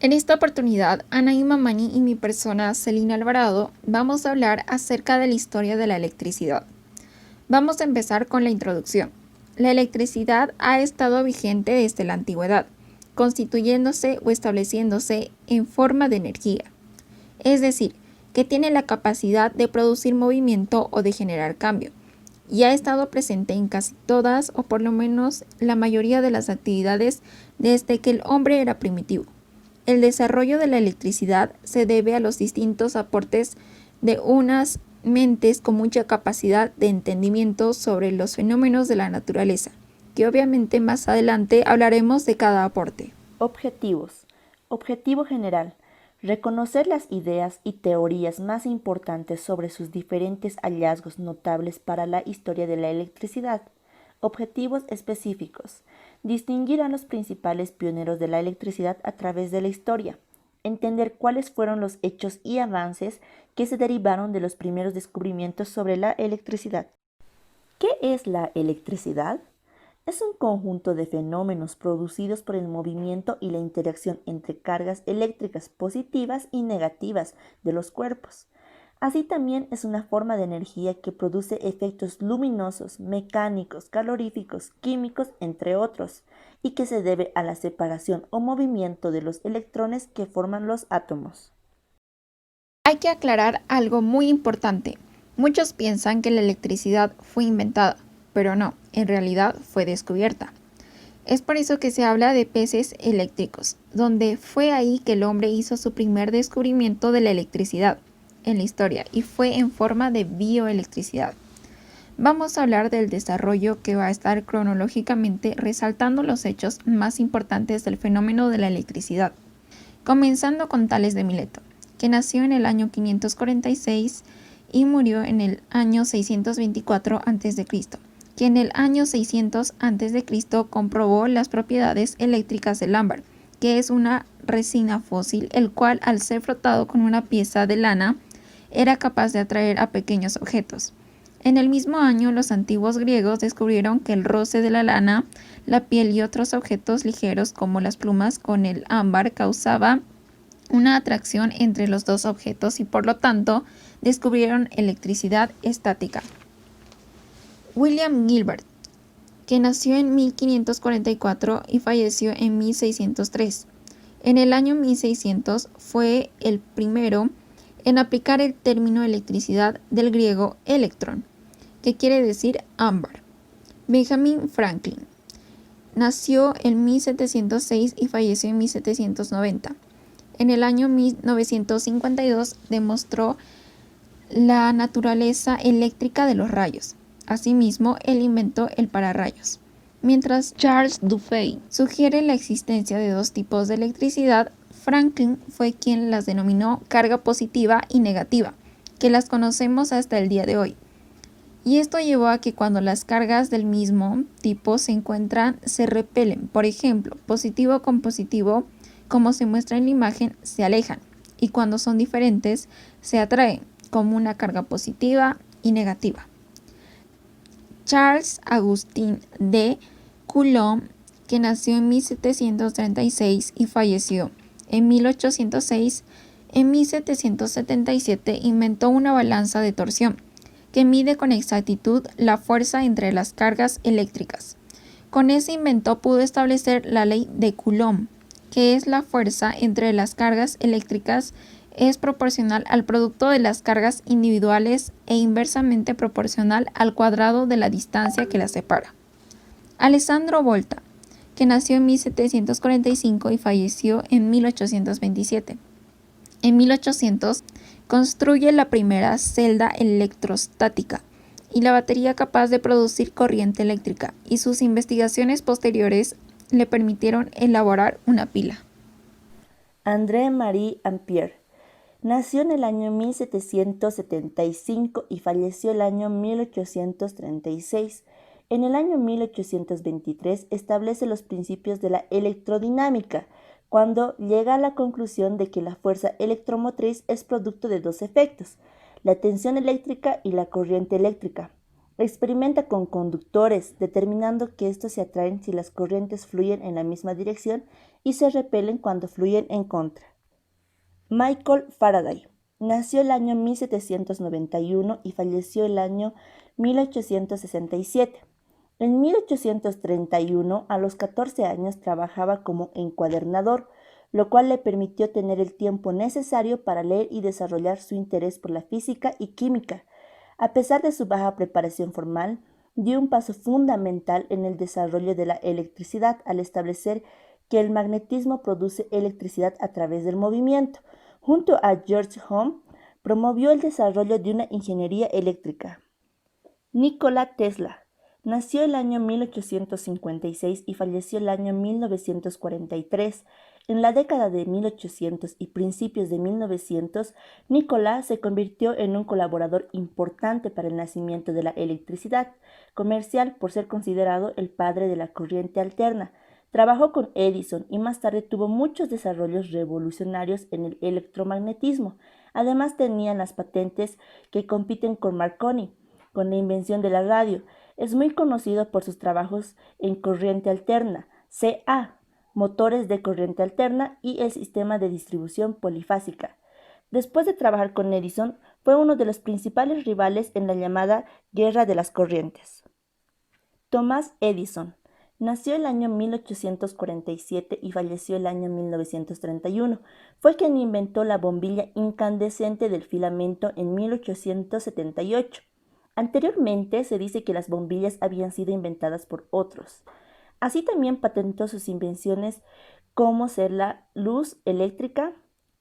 En esta oportunidad, Ana Imamani y mi persona, Celina Alvarado, vamos a hablar acerca de la historia de la electricidad. Vamos a empezar con la introducción. La electricidad ha estado vigente desde la antigüedad, constituyéndose o estableciéndose en forma de energía, es decir, que tiene la capacidad de producir movimiento o de generar cambio, y ha estado presente en casi todas o por lo menos la mayoría de las actividades desde que el hombre era primitivo. El desarrollo de la electricidad se debe a los distintos aportes de unas mentes con mucha capacidad de entendimiento sobre los fenómenos de la naturaleza, que obviamente más adelante hablaremos de cada aporte. Objetivos. Objetivo general. Reconocer las ideas y teorías más importantes sobre sus diferentes hallazgos notables para la historia de la electricidad. Objetivos específicos. Distinguir a los principales pioneros de la electricidad a través de la historia. Entender cuáles fueron los hechos y avances que se derivaron de los primeros descubrimientos sobre la electricidad. ¿Qué es la electricidad? Es un conjunto de fenómenos producidos por el movimiento y la interacción entre cargas eléctricas positivas y negativas de los cuerpos. Así también es una forma de energía que produce efectos luminosos, mecánicos, caloríficos, químicos, entre otros, y que se debe a la separación o movimiento de los electrones que forman los átomos. Hay que aclarar algo muy importante. Muchos piensan que la electricidad fue inventada, pero no, en realidad fue descubierta. Es por eso que se habla de peces eléctricos, donde fue ahí que el hombre hizo su primer descubrimiento de la electricidad en la historia y fue en forma de bioelectricidad. Vamos a hablar del desarrollo que va a estar cronológicamente resaltando los hechos más importantes del fenómeno de la electricidad, comenzando con Tales de Mileto, que nació en el año 546 y murió en el año 624 a.C., que en el año 600 a.C. comprobó las propiedades eléctricas del ámbar, que es una resina fósil, el cual al ser frotado con una pieza de lana era capaz de atraer a pequeños objetos. En el mismo año, los antiguos griegos descubrieron que el roce de la lana, la piel y otros objetos ligeros como las plumas con el ámbar causaba una atracción entre los dos objetos y por lo tanto descubrieron electricidad estática. William Gilbert, que nació en 1544 y falleció en 1603. En el año 1600 fue el primero en aplicar el término electricidad del griego electrón, que quiere decir ámbar. Benjamin Franklin nació en 1706 y falleció en 1790. En el año 1952 demostró la naturaleza eléctrica de los rayos. Asimismo, él inventó el pararrayos. Mientras Charles Duffy sugiere la existencia de dos tipos de electricidad, Franklin fue quien las denominó carga positiva y negativa, que las conocemos hasta el día de hoy. Y esto llevó a que cuando las cargas del mismo tipo se encuentran, se repelen. Por ejemplo, positivo con positivo, como se muestra en la imagen, se alejan. Y cuando son diferentes, se atraen, como una carga positiva y negativa. Charles Augustin de Coulomb, que nació en 1736 y falleció en 1806, en 1777 inventó una balanza de torsión que mide con exactitud la fuerza entre las cargas eléctricas. Con ese invento pudo establecer la ley de Coulomb, que es la fuerza entre las cargas eléctricas es proporcional al producto de las cargas individuales e inversamente proporcional al cuadrado de la distancia que las separa. Alessandro Volta, que nació en 1745 y falleció en 1827. En 1800 construye la primera celda electrostática y la batería capaz de producir corriente eléctrica, y sus investigaciones posteriores le permitieron elaborar una pila. André-Marie Ampère nació en el año 1775 y falleció el año 1836. En el año 1823 establece los principios de la electrodinámica, cuando llega a la conclusión de que la fuerza electromotriz es producto de dos efectos, la tensión eléctrica y la corriente eléctrica. Experimenta con conductores, determinando que estos se atraen si las corrientes fluyen en la misma dirección y se repelen cuando fluyen en contra. Michael Faraday nació el año 1791 y falleció el año 1867. En 1831, a los 14 años, trabajaba como encuadernador, lo cual le permitió tener el tiempo necesario para leer y desarrollar su interés por la física y química. A pesar de su baja preparación formal, dio un paso fundamental en el desarrollo de la electricidad al establecer que el magnetismo produce electricidad a través del movimiento. Junto a George Ohm, promovió el desarrollo de una ingeniería eléctrica. Nikola Tesla nació el año 1856 y falleció el año 1943. En la década de 1800 y principios de 1900, Nikola se convirtió en un colaborador importante para el nacimiento de la electricidad comercial por ser considerado el padre de la corriente alterna. Trabajó con Edison y más tarde tuvo muchos desarrollos revolucionarios en el electromagnetismo. Además tenía las patentes que compiten con Marconi, con la invención de la radio. Es muy conocido por sus trabajos en corriente alterna, CA, motores de corriente alterna y el sistema de distribución polifásica. Después de trabajar con Edison, fue uno de los principales rivales en la llamada Guerra de las Corrientes. Thomas Edison nació el año 1847 y falleció el año 1931. Fue quien inventó la bombilla incandescente del filamento en 1878. Anteriormente se dice que las bombillas habían sido inventadas por otros. Así también patentó sus invenciones como ser la luz eléctrica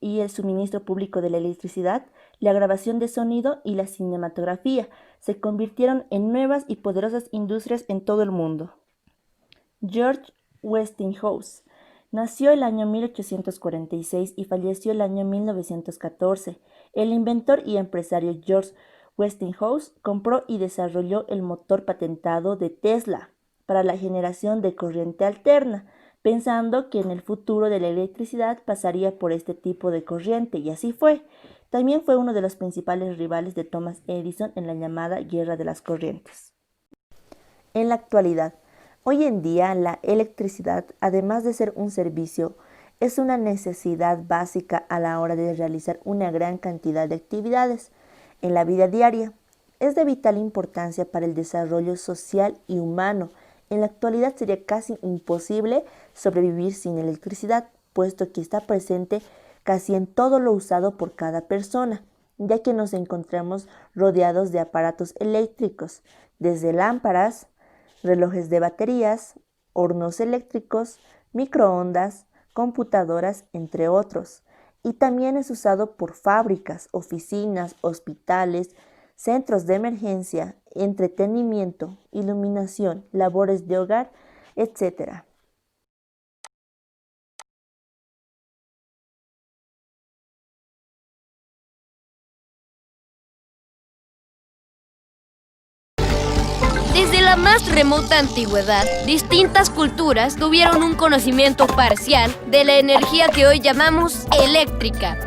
y el suministro público de la electricidad, la grabación de sonido y la cinematografía. Se convirtieron en nuevas y poderosas industrias en todo el mundo. George Westinghouse nació el año 1846 y falleció el año 1914. El inventor y empresario George Westinghouse compró y desarrolló el motor patentado de Tesla para la generación de corriente alterna, pensando que en el futuro de la electricidad pasaría por este tipo de corriente, y así fue. También fue uno de los principales rivales de Thomas Edison en la llamada Guerra de las Corrientes. En la actualidad, hoy en día la electricidad, además de ser un servicio, es una necesidad básica a la hora de realizar una gran cantidad de actividades en la vida diaria. Es de vital importancia para el desarrollo social y humano. En la actualidad sería casi imposible sobrevivir sin electricidad, puesto que está presente casi en todo lo usado por cada persona, ya que nos encontramos rodeados de aparatos eléctricos, desde lámparas, relojes de baterías, hornos eléctricos, microondas, computadoras, entre otros. Y también es usado por fábricas, oficinas, hospitales, centros de emergencia, entretenimiento, iluminación, labores de hogar, etc. Desde la más remota antigüedad, distintas culturas tuvieron un conocimiento parcial de la energía que hoy llamamos eléctrica.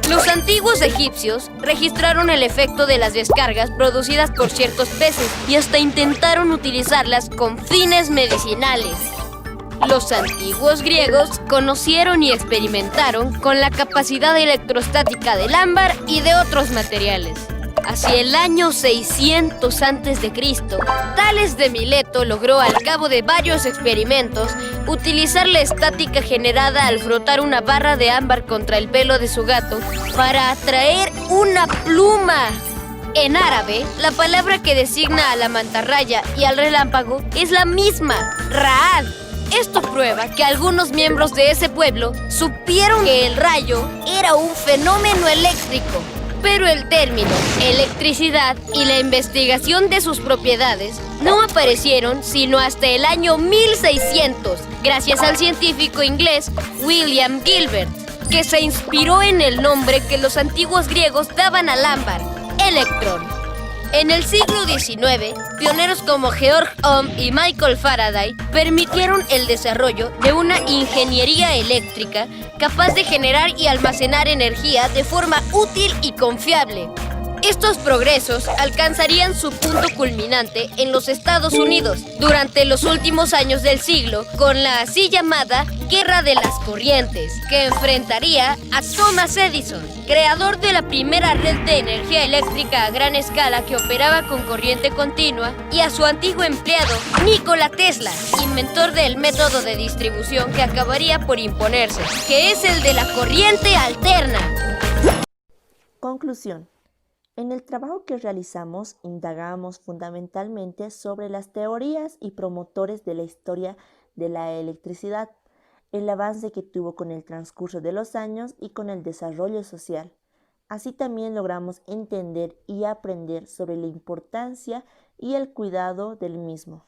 Los antiguos egipcios registraron el efecto de las descargas producidas por ciertos peces y hasta intentaron utilizarlas con fines medicinales. Los antiguos griegos conocieron y experimentaron con la capacidad electrostática del ámbar y de otros materiales. Hacia el año 600 a.C., Tales de Mileto logró, al cabo de varios experimentos, utilizar la estática generada al frotar una barra de ámbar contra el pelo de su gato para atraer una pluma. En árabe, la palabra que designa a la mantarraya y al relámpago es la misma, Ra'ad. Esto prueba que algunos miembros de ese pueblo supieron que el rayo era un fenómeno eléctrico. Pero el término electricidad y la investigación de sus propiedades no aparecieron sino hasta el año 1600, gracias al científico inglés William Gilbert, que se inspiró en el nombre que los antiguos griegos daban al ámbar, electrón. En el siglo XIX, pioneros como George Ohm y Michael Faraday permitieron el desarrollo de una ingeniería eléctrica capaz de generar y almacenar energía de forma útil y confiable. Estos progresos alcanzarían su punto culminante en los Estados Unidos durante los últimos años del siglo con la así llamada Guerra de las Corrientes, que enfrentaría a Thomas Edison, creador de la primera red de energía eléctrica a gran escala que operaba con corriente continua, y a su antiguo empleado, Nikola Tesla, inventor del método de distribución que acabaría por imponerse, que es el de la corriente alterna. Conclusión. En el trabajo que realizamos, indagamos fundamentalmente sobre las teorías y promotores de la historia de la electricidad, el avance que tuvo con el transcurso de los años y con el desarrollo social. Así también logramos entender y aprender sobre la importancia y el cuidado del mismo.